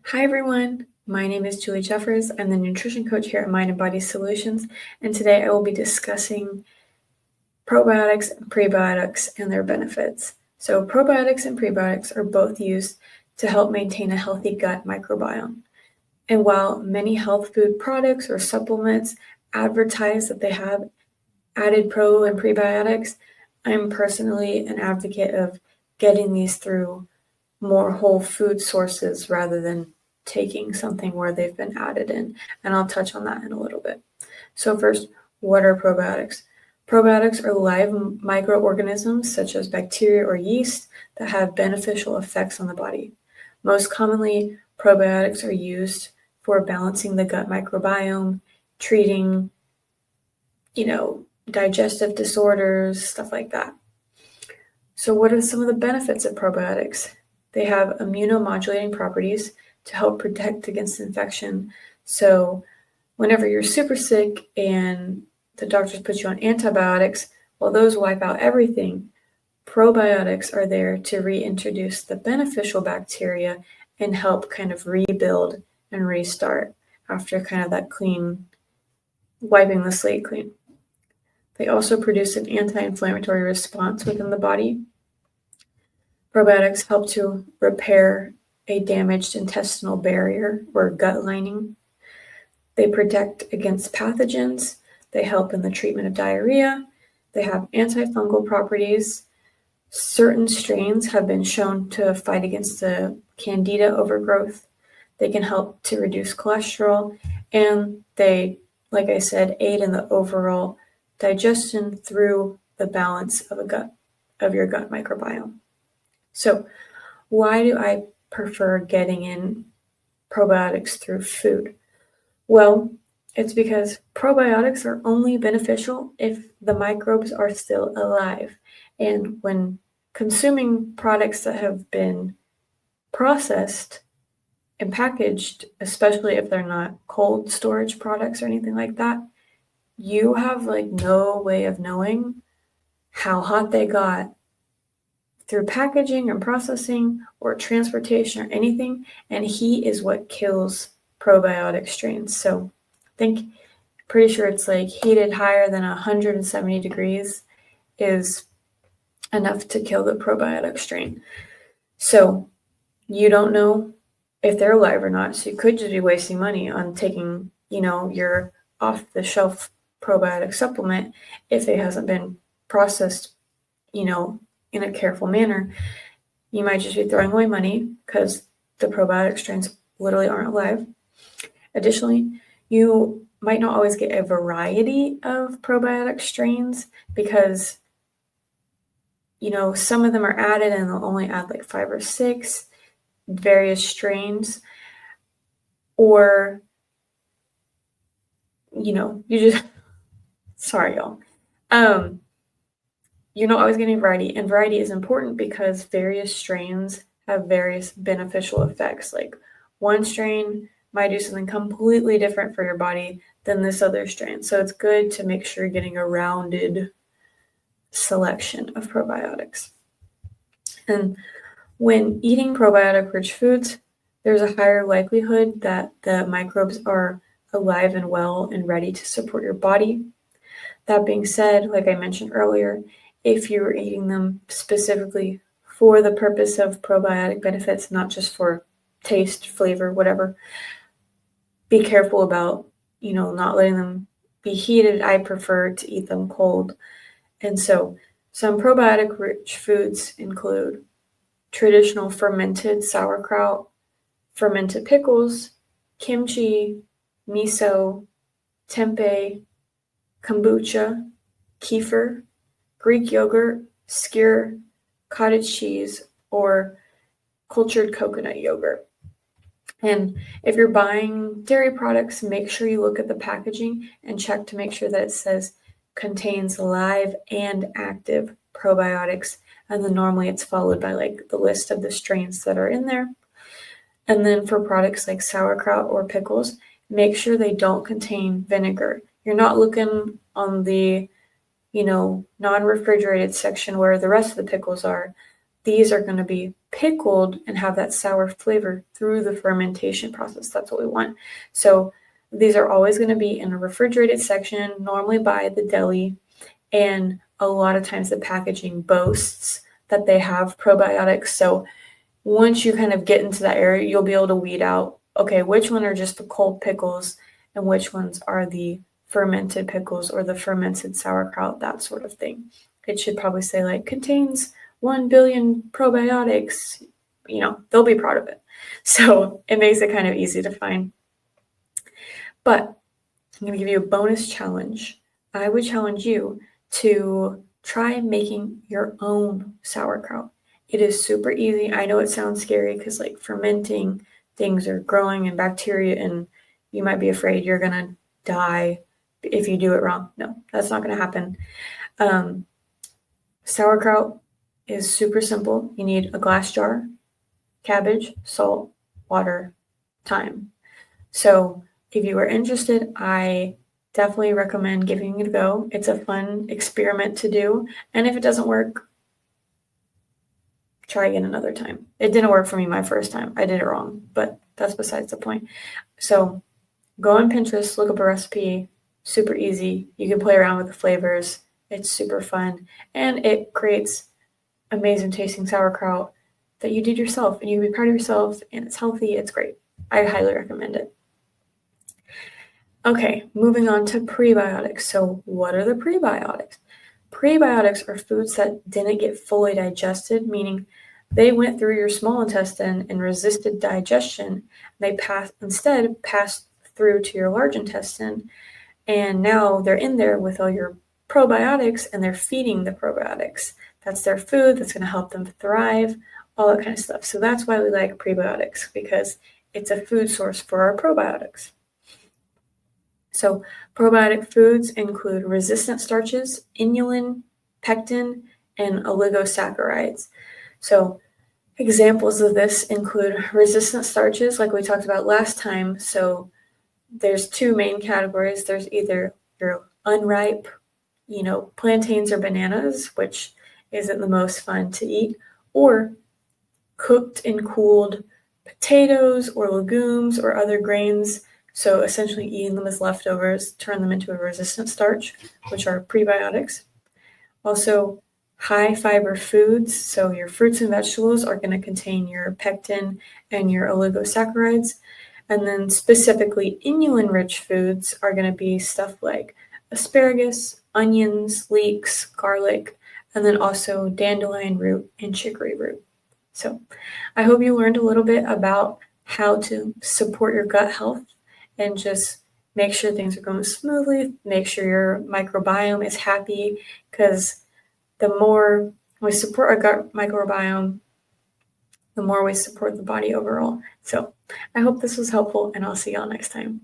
Hi everyone, my name is Julie Jeffers. I'm the nutrition coach here at Mind and Body Solutions, and today I will be discussing probiotics and prebiotics and their benefits. So probiotics and prebiotics are both used to help maintain a healthy gut microbiome. And while many health food products or supplements advertise that they have added pro and prebiotics, I'm personally an advocate of getting these through more whole food sources rather than taking something where they've been added in. And I'll touch on that in a little bit. So first, what are probiotics? Probiotics are live microorganisms such as bacteria or yeast that have beneficial effects on the body. Most commonly, probiotics are used for balancing the gut microbiome, treating, digestive disorders, stuff like that. So what are some of the benefits of probiotics? They have immunomodulating properties to help protect against infection. So whenever you're super sick and the doctors put you on antibiotics, well, those wipe out everything. Probiotics are there to reintroduce the beneficial bacteria and help kind of rebuild and restart after kind of that clean, wiping the slate clean. They also produce an anti-inflammatory response within the body. Probiotics help to repair a damaged intestinal barrier or gut lining. They protect against pathogens. They help in the treatment of diarrhea. They have antifungal properties. Certain strains have been shown to fight against the candida overgrowth. They can help to reduce cholesterol, and they, like I said, aid in the overall digestion through the balance of your gut microbiome. So why do I prefer getting in probiotics through food? Well, it's because probiotics are only beneficial if the microbes are still alive. And when consuming products that have been processed and packaged, especially if they're not cold storage products or anything like that, you have no way of knowing how hot they got through packaging or processing or transportation or anything, and heat is what kills probiotic strains. So pretty sure it's heated higher than 170 degrees is enough to kill the probiotic strain. So you don't know if they're alive or not, so you could just be wasting money on taking, your off-the-shelf probiotic supplement if it hasn't been processed, in a careful manner. You might just be throwing away money because the probiotic strains literally aren't alive. Additionally, you might not always get a variety of probiotic strains because, some of them are added and they'll only add 5 or 6 various strains, or, you just, sorry, y'all. You're not always getting variety, and variety is important because various strains have various beneficial effects. Like one strain might do something completely different for your body than this other strain. So it's good to make sure you're getting a rounded selection of probiotics. And when eating probiotic-rich foods, there's a higher likelihood that the microbes are alive and well and ready to support your body. That being said, like I mentioned earlier, if you're eating them specifically for the purpose of probiotic benefits, not just for taste, flavor, whatever, be careful about, not letting them be heated. I prefer to eat them cold. And so some probiotic-rich foods include traditional fermented sauerkraut, fermented pickles, kimchi, miso, tempeh, kombucha, kefir, Greek yogurt, skyr, cottage cheese, or cultured coconut yogurt. And if you're buying dairy products, make sure you look at the packaging and check to make sure that it says contains live and active probiotics. And then normally it's followed by the list of the strains that are in there. And then for products like sauerkraut or pickles, make sure they don't contain vinegar. You're not looking on the non-refrigerated section where the rest of the pickles are. these are going to be pickled and have that sour flavor through the fermentation process. That's what we want. So these are always going to be in a refrigerated section, normally by the deli, and a lot of times the packaging boasts that they have probiotics. So once you kind of get into that area, you'll be able to weed out, okay, which one are just the cold pickles and which ones are the fermented pickles or the fermented sauerkraut, that sort of thing. It should probably say like contains 1 billion probiotics. They'll be proud of it. So it makes it kind of easy to find. But I'm going to give you a bonus challenge. I would challenge you to try making your own sauerkraut. It is super easy. I know it sounds scary because like fermenting things are growing and bacteria, and you might be afraid you're going to die if you do it wrong. No, that's not going to happen. Sauerkraut is super simple. You need a glass jar, cabbage, salt, water, thyme. So if you are interested, I definitely recommend giving it a go. It's a fun experiment to do. And if it doesn't work, try again another time. It didn't work for me my first time. I did it wrong, but that's besides the point. So go on Pinterest, look up a recipe, super easy. You can play around with the flavors. It's super fun. And it creates amazing tasting sauerkraut that you did yourself, and you can be proud of yourself, and it's healthy. It's great. I highly recommend it. Okay, moving on to prebiotics. So what are the prebiotics? Prebiotics are foods that didn't get fully digested, meaning they went through your small intestine and resisted digestion. They instead passed through to your large intestine, and now they're in there with all your probiotics, and they're feeding the probiotics. That's their food that's going to help them thrive, all that kind of stuff. So that's why we like prebiotics, because it's a food source for our probiotics. So probiotic foods include resistant starches, inulin, pectin, and oligosaccharides. So examples of this include resistant starches, like we talked about last time. So there's two main categories. There's either your unripe, plantains or bananas, which isn't the most fun to eat, or cooked and cooled potatoes or legumes or other grains. So essentially eating them as leftovers, turn them into a resistant starch, which are prebiotics. Also, high fiber foods, so your fruits and vegetables are going to contain your pectin and your oligosaccharides. And then specifically inulin-rich foods are going to be stuff like asparagus, onions, leeks, garlic, and then also dandelion root and chicory root. So I hope you learned a little bit about how to support your gut health and just make sure things are going smoothly, make sure your microbiome is happy, because the more we support our gut microbiome, the more we support the body overall. So I hope this was helpful, and I'll see y'all next time.